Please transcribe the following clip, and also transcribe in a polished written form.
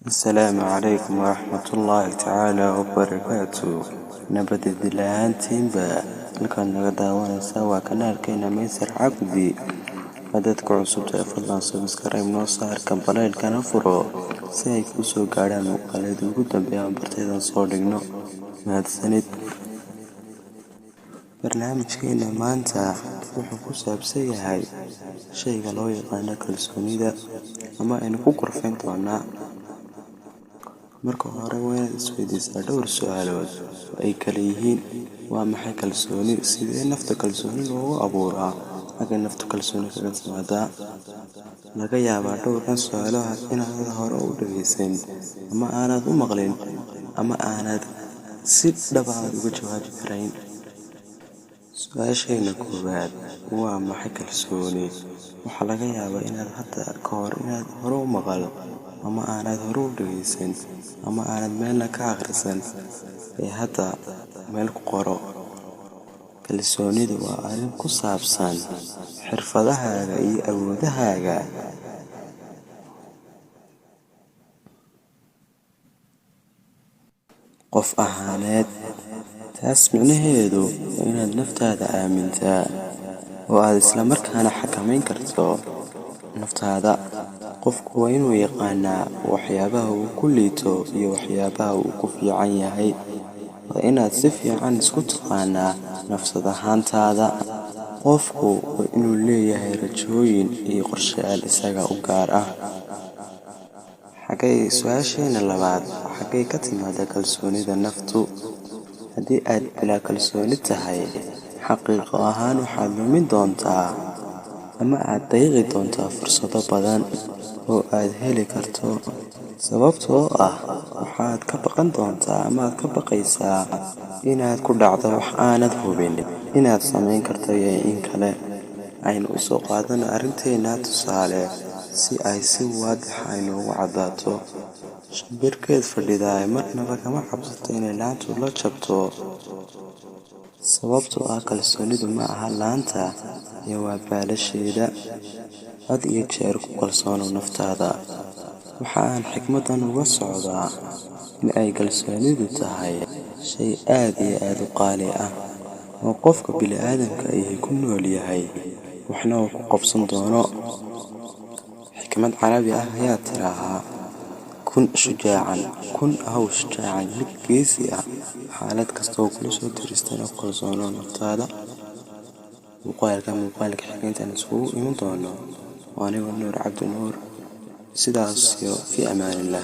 السلام عليكم ورحمة الله تعالى وبركاته. نبدأ دلهانتين لكن نقداوانا سوا كنا ميسر عبدي بدأتك عصوبة فضلا سبسكرايب نوصار كمبلايل كان فرو سيك وسو قادان مقاليد وقودن بيان برتيدان صوليقنو مهد سند برنامج كينا مانتا وحكو سابسي هاي شيء لو يقانا كالسوني دا أما إنكو قرفين طوانا marka hore waa isweydiisaa dhowr su'aalood oo ay kala yihiin waa maxay kalsooni sidee nafta kalsooni loogu abuuraa xagga nafta kalsooni kaga timaadaa laga yaabaa dhowrkan su'aalaha inaad hore u dhageysan ama aanad u maqlin ama aanad si dhab ah uga jawaabi karayn su'aashayna koowaad waa maxay kalsooni waxaa laga yaabaa inaad hadda ka hor inaad hore u maqal ama aanad hore u dhageysan ama aanad meelna ka akhrisan ee hadda meel ku qoro kalsoonidu waa arrin ku saabsan xirfadahaaga iyo awoodahaaga qof ahaaneed taas micnaheedu waa inaad naftaada aamintaa oo aad isla markaana xakamayn karto naftaada qofku waa inuu yaqaanaa waxyaabaha uu ku liito iyo waxyaabaha uu ku fiican yahay waa inaad si fiican isku taqaanaa nafsad ahaantaada qofku waa inuu leeyahay rajooyin iyo qorshayaal isaga u gaar ah su'aashayna labaad xaggay ka timaada kalsoonida naftu haddii aad bilaa kalsooni tahay xaqiiqo ahaan waxaad lumin doontaa ama aad dayiqi doontaa fursado badan oo aad heli karto sababtoo ah waxaad ka baqan doontaa ama aad ka baqaysaa inaad ku dhacdo wax aanad hubin inaad samayn karto iyo in kale aynu u soo qaadano arrinteena tusaale si ay si waadix aynoogu caddaato shimbirkeed fadhidaa marnaba kama cabsato inay laantu la jabto sababtoo ah kalsoonidu ma aha laanta iyo waa baalasheeda had iyo jeer ku kalsoonow naftaada waxa aan xikmadan uga socdaa in ay kalsoonidu tahay shay aad iyo aad u qaali ah oo qofka bini'aadamka ahi ku nool yahay waxna uu ku qabsan doono xikmad carabi ah ayaa tiraahdaa kun ahaw shujaacan mid geesi ah xaalad kastoo kula soo diristana ku kalsoonow naftaada muuqaalka xigeentan isugu iman doono وأنا نور عبد النور سيداس في أمان الله.